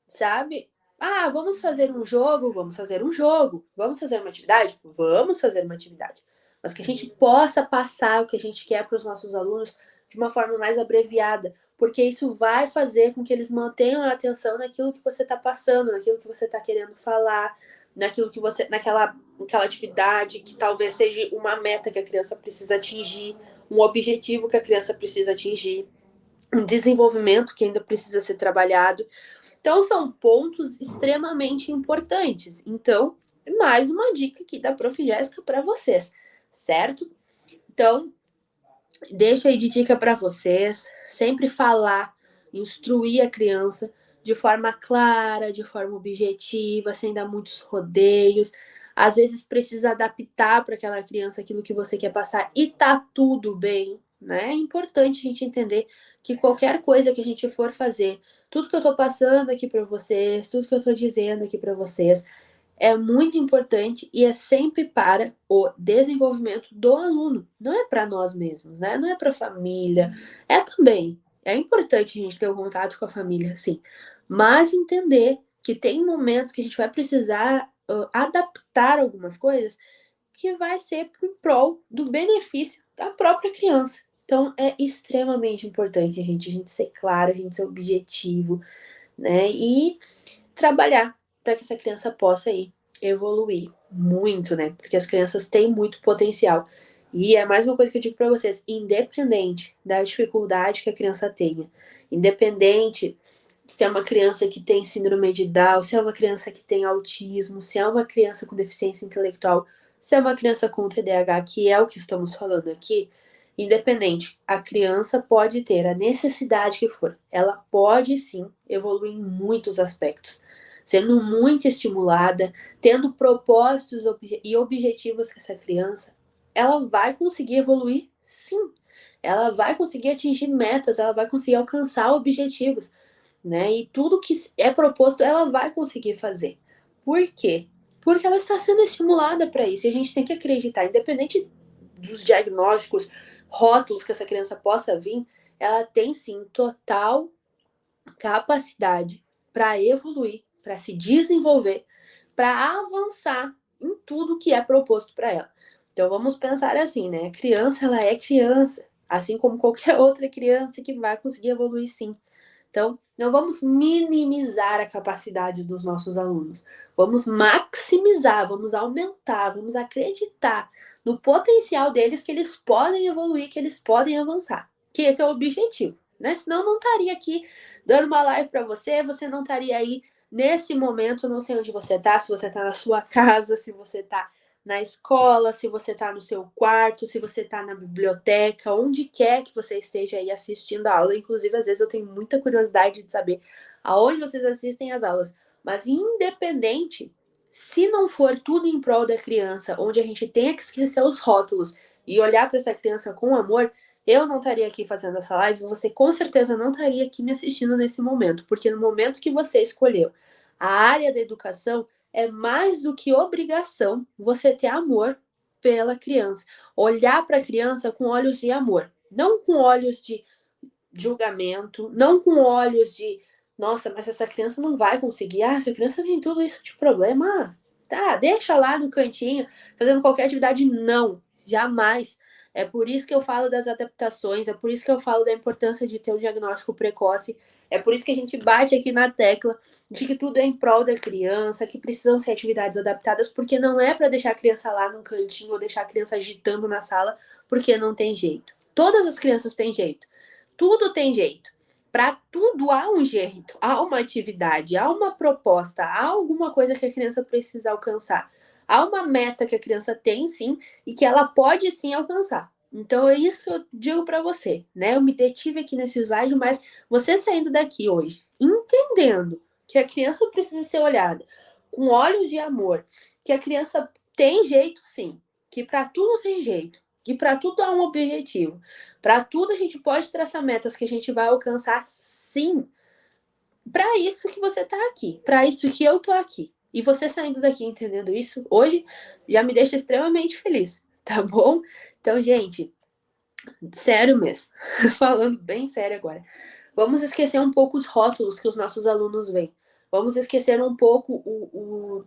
sabe? Ah, vamos fazer um jogo, vamos fazer um jogo. Vamos fazer uma atividade? Vamos fazer uma atividade. Mas que a gente possa passar o que a gente quer para os nossos alunos de uma forma mais abreviada, porque isso vai fazer com que eles mantenham a atenção naquilo que você está passando, naquilo que você está querendo falar, naquilo que você, naquela atividade que talvez seja uma meta que a criança precisa atingir, um objetivo que a criança precisa atingir, um desenvolvimento que ainda precisa ser trabalhado. Então, são pontos extremamente importantes. Então, mais uma dica aqui da Prof. Jéssica para vocês, certo? Então, deixa aí de dica para vocês, sempre falar, instruir a criança de forma clara, de forma objetiva, sem dar muitos rodeios. Às vezes precisa adaptar para aquela criança aquilo que você quer passar e tá tudo bem, né? É importante a gente entender que qualquer coisa que a gente for fazer, tudo que eu tô passando aqui para vocês, tudo que eu tô dizendo aqui para vocês, é muito importante e é sempre para o desenvolvimento do aluno. Não é para nós mesmos, né? Não é para a família. É também. É importante a gente ter um contato com a família, sim. Mas entender que tem momentos que a gente vai precisar adaptar algumas coisas que vai ser em prol do benefício da própria criança. Então, é extremamente importante a gente ser claro, a gente ser objetivo, né? E trabalhar para que essa criança possa ir evoluir muito, né? Porque as crianças têm muito potencial. E é mais uma coisa que eu digo para vocês, independente da dificuldade que a criança tenha, independente se é uma criança que tem síndrome de Down, se é uma criança que tem autismo, se é uma criança com deficiência intelectual, se é uma criança com TDAH, que é o que estamos falando aqui, independente, a criança pode ter a necessidade que for, ela pode sim evoluir em muitos aspectos, sendo muito estimulada, tendo propósitos e objetivos com essa criança, ela vai conseguir evoluir sim. Ela vai conseguir atingir metas, ela vai conseguir alcançar objetivos, né? E tudo que é proposto, ela vai conseguir fazer. Por quê? Porque ela está sendo estimulada para isso. E a gente tem que acreditar, independente dos diagnósticos, rótulos que essa criança possa vir, ela tem sim total capacidade para evoluir, para se desenvolver, para avançar em tudo que é proposto para ela. Então vamos pensar assim, né? A criança, ela é criança, assim como qualquer outra criança que vai conseguir evoluir sim. Então, não vamos minimizar a capacidade dos nossos alunos. Vamos maximizar, vamos aumentar, vamos acreditar no potencial deles que eles podem evoluir, que eles podem avançar. Que esse é o objetivo, né? Senão eu não estaria aqui dando uma live para você, você não estaria aí nesse momento, não sei onde você está, se você está na sua casa, se você está na escola, se você está no seu quarto, se você está na biblioteca, onde quer que você esteja aí assistindo a aula. Inclusive, às vezes eu tenho muita curiosidade de saber aonde vocês assistem as aulas. Mas independente, se não for tudo em prol da criança, onde a gente tenha que esquecer os rótulos e olhar para essa criança com amor, eu não estaria aqui fazendo essa live, você com certeza não estaria aqui me assistindo nesse momento, porque no momento que você escolheu a área da educação, é mais do que obrigação você ter amor pela criança. Olhar para a criança com olhos de amor, não com olhos de julgamento, não com olhos de nossa, mas essa criança não vai conseguir. Ah, essa criança tem tudo isso de problema. Ah, tá, deixa lá no cantinho, fazendo qualquer atividade. Não, jamais. É por isso que eu falo das adaptações, é por isso que eu falo da importância de ter o diagnóstico precoce, é por isso que a gente bate aqui na tecla de que tudo é em prol da criança, que precisam ser atividades adaptadas, porque não é para deixar a criança lá no cantinho ou deixar a criança agitando na sala, porque não tem jeito. Todas as crianças têm jeito. Tudo tem jeito. Para tudo há um jeito, há uma atividade, há uma proposta, há alguma coisa que a criança precisa alcançar. Há uma meta que a criança tem, sim, e que ela pode sim alcançar. Então, é isso que eu digo para você, né? Eu me detive aqui nesse slide, mas você saindo daqui hoje, entendendo que a criança precisa ser olhada com olhos de amor, que a criança tem jeito, sim, que para tudo tem jeito, que para tudo há um objetivo, para tudo a gente pode traçar metas que a gente vai alcançar, sim. Para isso que você está aqui, para isso que eu estou aqui, E você saindo daqui entendendo isso, hoje, já me deixa extremamente feliz, tá bom? Então, gente, sério mesmo, falando bem sério agora, vamos esquecer um pouco os rótulos que os nossos alunos veem. Vamos esquecer um pouco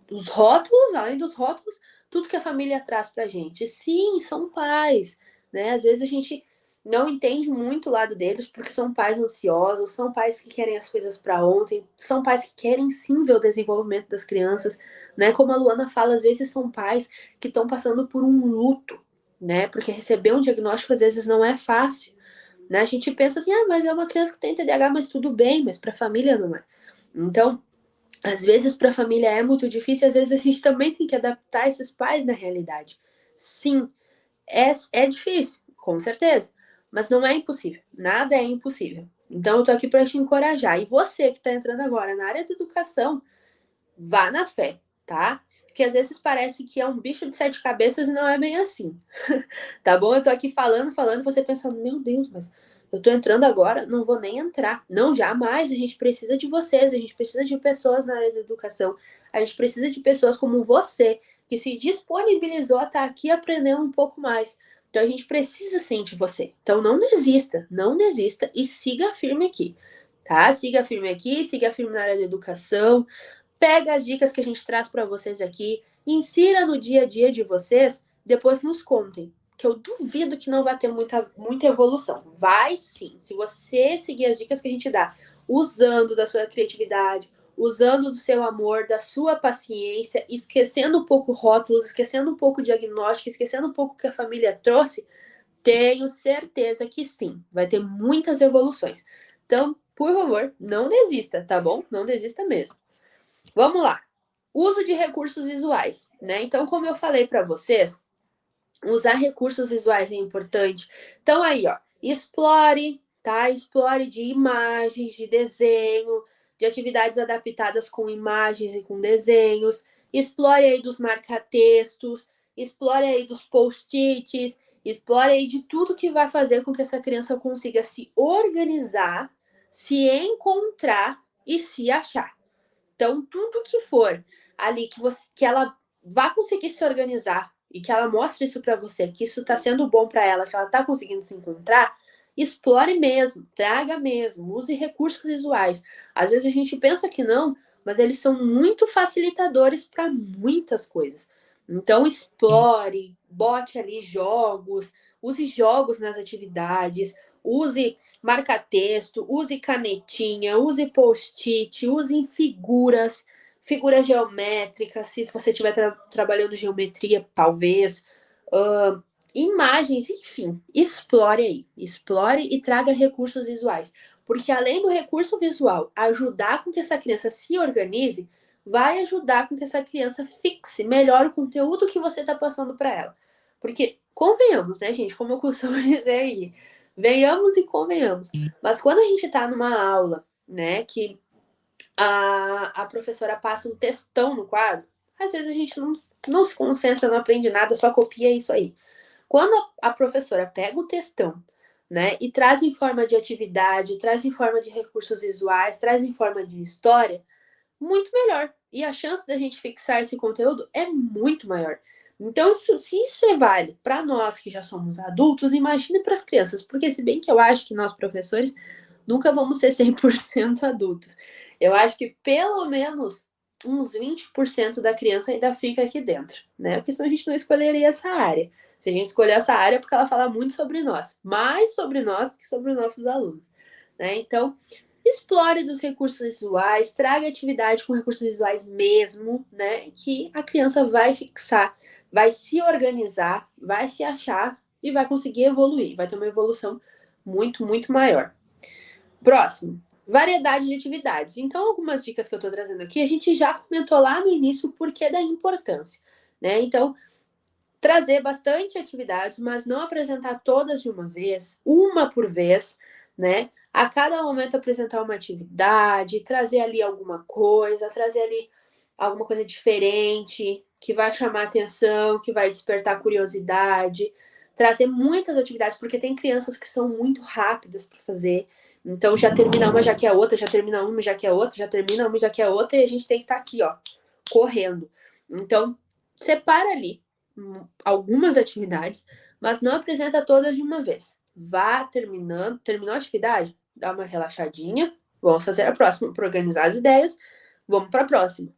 os rótulos, além dos rótulos, tudo que a família traz pra gente. Sim, são pais, né? Às vezes a gente não entende muito o lado deles, porque são pais ansiosos, são pais que querem as coisas para ontem, são pais que querem sim ver o desenvolvimento das crianças, né? Como a Luana fala, às vezes são pais que estão passando por um luto, né? Porque receber um diagnóstico às vezes não é fácil, né? A gente pensa assim, ah, mas é uma criança que tem TDAH, mas tudo bem, mas para a família não é. Então, às vezes para a família é muito difícil, às vezes a gente também tem que adaptar esses pais na realidade. Sim, é difícil, com certeza, mas não é impossível. Nada é impossível. Então, eu tô aqui para te encorajar. E você que está entrando agora na área da educação, vá na fé, tá? Porque às vezes parece que é um bicho de sete cabeças e não é bem assim. Tá bom? Eu tô aqui falando, você pensando, meu Deus, mas eu tô entrando agora, não vou nem entrar. Não, jamais. A gente precisa de vocês, a gente precisa de pessoas na área da educação, a gente precisa de pessoas como você, que se disponibilizou a estar aqui aprendendo um pouco mais. Então a gente precisa sim de você. Então não desista, não desista e siga firme aqui, tá? Siga firme aqui, siga firme na área da educação. Pega as dicas que a gente traz para vocês aqui, insira no dia a dia de vocês, depois nos contem. Que eu duvido que não vai ter muita evolução. Vai sim. Se você seguir as dicas que a gente dá, usando da sua criatividade, usando do seu amor, da sua paciência, esquecendo um pouco rótulos, esquecendo um pouco o diagnóstico, esquecendo um pouco o que a família trouxe, tenho certeza que sim. Vai ter muitas evoluções. Então, por favor, não desista, tá bom? Não desista mesmo. Vamos lá. Uso de recursos visuais, né? Então, como eu falei para vocês, usar recursos visuais é importante. Então, aí, ó, explore, tá? Explore de imagens, de desenho, de atividades adaptadas com imagens e com desenhos. Explore aí dos marca-textos, explore aí dos post-its, explore aí de tudo que vai fazer com que essa criança consiga se organizar, se encontrar e se achar. Então, tudo que for ali que ela vá conseguir se organizar e que ela mostre isso para você, que isso está sendo bom para ela, que ela está conseguindo se encontrar, explore mesmo, traga mesmo, use recursos visuais. Às vezes a gente pensa que não, mas eles são muito facilitadores para muitas coisas. Então, explore, bote ali jogos, use jogos nas atividades, use marca-texto, use canetinha, use post-it, use figuras, figuras geométricas, se você estiver trabalhando geometria, talvez, imagens, enfim, explore e traga recursos visuais, porque além do recurso visual ajudar com que essa criança se organize, vai ajudar com que essa criança fixe melhor o conteúdo que você está passando para ela, porque convenhamos, né, gente, como eu costumo dizer aí, venhamos e convenhamos. Mas quando a gente está numa aula, né, que a professora passa um textão no quadro, às vezes a gente não se concentra, não aprende nada, só copia isso aí. Quando a professora pega o textão, né, e traz em forma de atividade, traz em forma de recursos visuais, traz em forma de história, muito melhor. E a chance da gente fixar esse conteúdo é muito maior. Então, se isso é válido para nós que já somos adultos, imagine para as crianças, porque se bem que eu acho que nós professores nunca vamos ser 100% adultos. Eu acho que pelo menos uns 20% da criança ainda fica aqui dentro, né? Porque senão a gente não escolheria essa área. Se a gente escolher essa área é porque ela fala muito sobre nós, mais sobre nós do que sobre os nossos alunos, né? Então, explore dos recursos visuais, traga atividade com recursos visuais mesmo, né? Que a criança vai fixar, vai se organizar, vai se achar e vai conseguir evoluir, vai ter uma evolução muito, muito maior. Próximo, variedade de atividades. Então, algumas dicas que eu estou trazendo aqui, a gente já comentou lá no início o porquê da importância, né? Então, trazer bastante atividades, mas não apresentar todas de uma por vez, né? A cada momento apresentar uma atividade, trazer ali alguma coisa, trazer ali alguma coisa diferente, que vai chamar atenção, que vai despertar curiosidade, trazer muitas atividades, porque tem crianças que são muito rápidas para fazer. Então já termina uma, já quer outra, já termina uma, já quer outra, já termina uma, já quer outra, e a gente tem que estar aqui, ó, correndo. Então, separa ali algumas atividades, mas não apresenta todas de uma vez. Vá terminando, terminou a atividade, dá uma relaxadinha, vamos fazer a próxima para organizar as ideias, vamos para a próxima.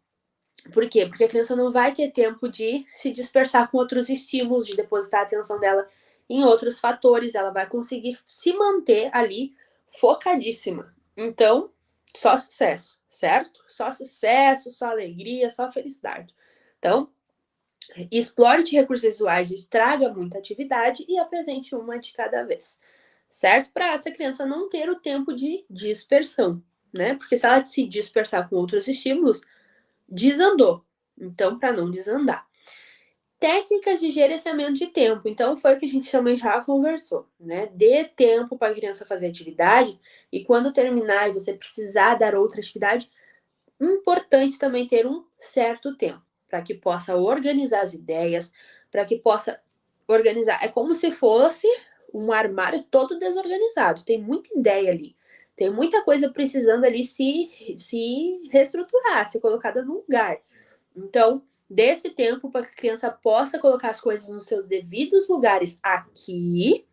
Por quê? Porque a criança não vai ter tempo de se dispersar com outros estímulos, de depositar a atenção dela em outros fatores, ela vai conseguir se manter ali focadíssima. Então, só sucesso, certo? Só sucesso, só alegria, só felicidade. Então, explore de recursos visuais, estraga muita atividade e apresente uma de cada vez, certo? Para essa criança não ter o tempo de dispersão, né? Porque se ela se dispersar com outros estímulos, desandou. Então, para não desandar. Técnicas de gerenciamento de tempo. Então, foi o que a gente também já conversou, né? Dê tempo para a criança fazer atividade e quando terminar e você precisar dar outra atividade, importante também ter um certo tempo para que possa organizar as ideias, para que possa organizar. É como se fosse um armário todo desorganizado. Tem muita ideia ali. Tem muita coisa precisando ali se reestruturar, ser colocada no lugar. Então, dê esse tempo para que a criança possa colocar as coisas nos seus devidos lugares aqui,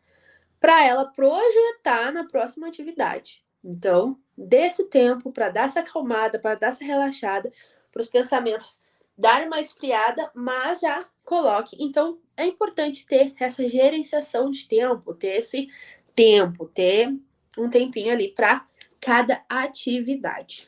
para ela projetar na próxima atividade. Então, dê esse tempo para dar essa acalmada, para dar essa relaxada, para os pensamentos darem uma esfriada, mas já coloque. Então, é importante ter essa gerenciação de tempo, ter esse tempo, ter um tempinho ali para cada atividade.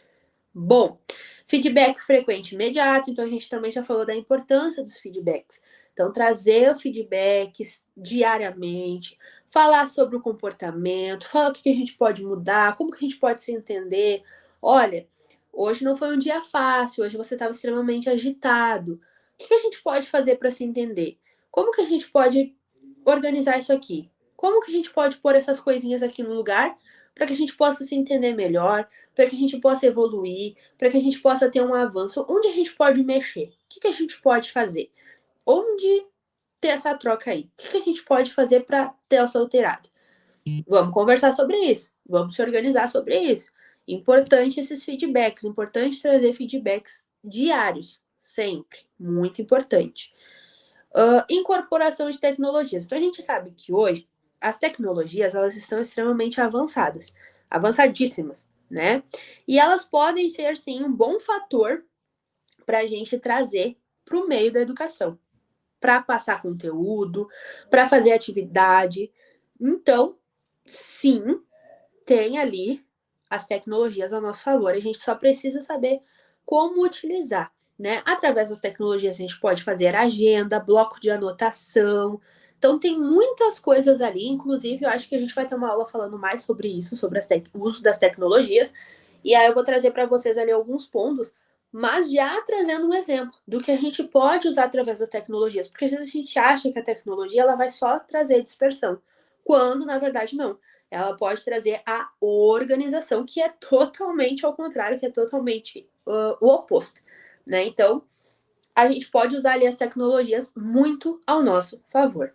Bom, feedback frequente e imediato, então a gente também já falou da importância dos feedbacks. Então, trazer feedbacks diariamente, falar sobre o comportamento, falar o que a gente pode mudar, como que a gente pode se entender. Olha, hoje não foi um dia fácil, hoje você estava extremamente agitado. O que a gente pode fazer para se entender? Como que a gente pode organizar isso aqui? Como que a gente pode pôr essas coisinhas aqui no lugar para que a gente possa se entender melhor, para que a gente possa evoluir, para que a gente possa ter um avanço? Onde a gente pode mexer? O que a gente pode fazer? Onde ter essa troca aí? O que a gente pode fazer para ter essa alterada? Vamos conversar sobre isso, vamos se organizar sobre isso. Importante esses feedbacks, importante trazer feedbacks diários, sempre, muito importante. Incorporação de tecnologias. Então a gente sabe que hoje as tecnologias elas estão extremamente avançadas, avançadíssimas, né? E elas podem ser sim um bom fator para a gente trazer para o meio da educação, para passar conteúdo, para fazer atividade. Então, sim, tem ali as tecnologias ao nosso favor. A gente só precisa saber como utilizar, né? Através das tecnologias a gente pode fazer agenda, bloco de anotação. Então tem muitas coisas ali, inclusive eu acho que a gente vai ter uma aula falando mais sobre isso, sobre o uso das tecnologias. E aí eu vou trazer para vocês ali alguns pontos, mas já trazendo um exemplo do que a gente pode usar através das tecnologias, porque às vezes a gente acha que a tecnologia ela vai só trazer dispersão, quando na verdade não. Ela pode trazer a organização, que é totalmente ao contrário, que é totalmente o oposto, né? Então, a gente pode usar ali as tecnologias muito ao nosso favor.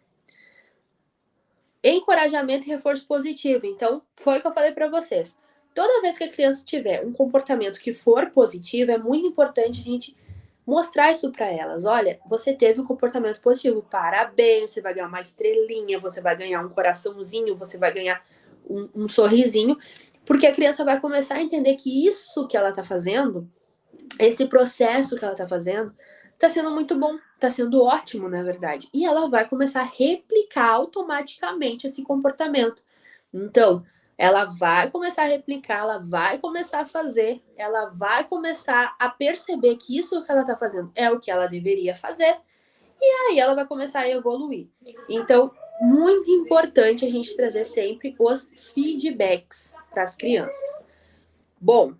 Encorajamento e reforço positivo. Então, foi o que eu falei para vocês. Toda vez que a criança tiver um comportamento que for positivo, é muito importante a gente mostrar isso para elas. Olha, você teve um comportamento positivo, parabéns, você vai ganhar uma estrelinha, você vai ganhar um coraçãozinho, você vai ganhar um sorrisinho, porque a criança vai começar a entender que isso que ela está fazendo, esse processo que ela está fazendo, está sendo muito bom, está sendo ótimo, na verdade. E ela vai começar a replicar automaticamente esse comportamento. Então, ela vai começar a replicar, ela vai começar a fazer, ela vai começar a perceber que isso que ela está fazendo é o que ela deveria fazer, e aí ela vai começar a evoluir. Então, muito importante a gente trazer sempre os feedbacks para as crianças. Bom,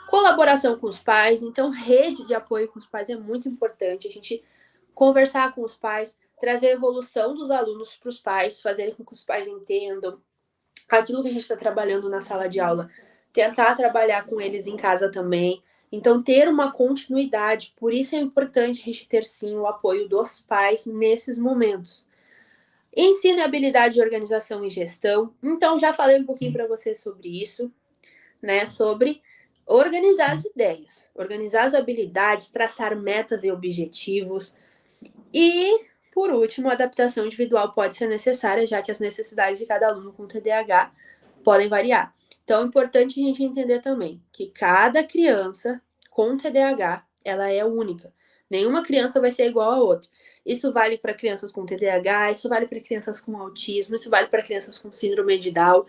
colaboração com os pais, então rede de apoio com os pais é muito importante. A gente conversar com os pais, trazer a evolução dos alunos para os pais, fazerem com que os pais entendam aquilo que a gente está trabalhando na sala de aula, tentar trabalhar com eles em casa também. Então, ter uma continuidade. Por isso é importante a gente ter, sim, o apoio dos pais nesses momentos. Ensino e habilidade de organização e gestão. Então, já falei um pouquinho para vocês sobre isso, né? Sobre Organizar as ideias, organizar as habilidades, traçar metas e objetivos. E, por último, a adaptação individual pode ser necessária, já que as necessidades de cada aluno com TDAH podem variar. Então, é importante a gente entender também que cada criança com TDAH, ela é única. Nenhuma criança vai ser igual a outra. Isso vale para crianças com TDAH, isso vale para crianças com autismo, isso vale para crianças com síndrome de Down.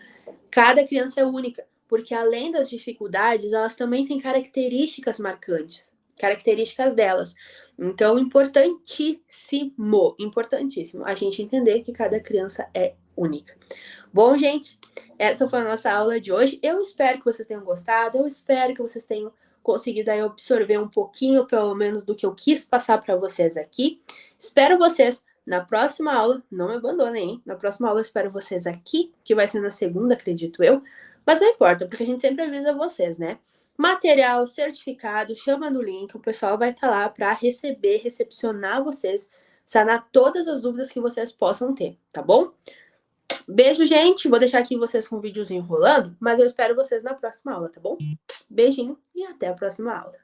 Cada criança é única, porque além das dificuldades, elas também têm características marcantes, características delas. Então, importantíssimo a gente entender que cada criança é única. Bom, gente, essa foi a nossa aula de hoje. Eu espero que vocês tenham gostado, eu espero que vocês tenham conseguido aí absorver um pouquinho, pelo menos, do que eu quis passar para vocês aqui. Espero vocês na próxima aula. Não me abandonem, hein? Na próxima aula eu espero vocês aqui, que vai ser na segunda, acredito eu. Mas não importa, porque a gente sempre avisa vocês, né? Material, certificado, chama no link, o pessoal vai estar lá para recepcionar vocês, sanar todas as dúvidas que vocês possam ter, tá bom? Beijo, gente. Vou deixar aqui vocês com o videozinho rolando, mas eu espero vocês na próxima aula, tá bom? Beijinho e até a próxima aula.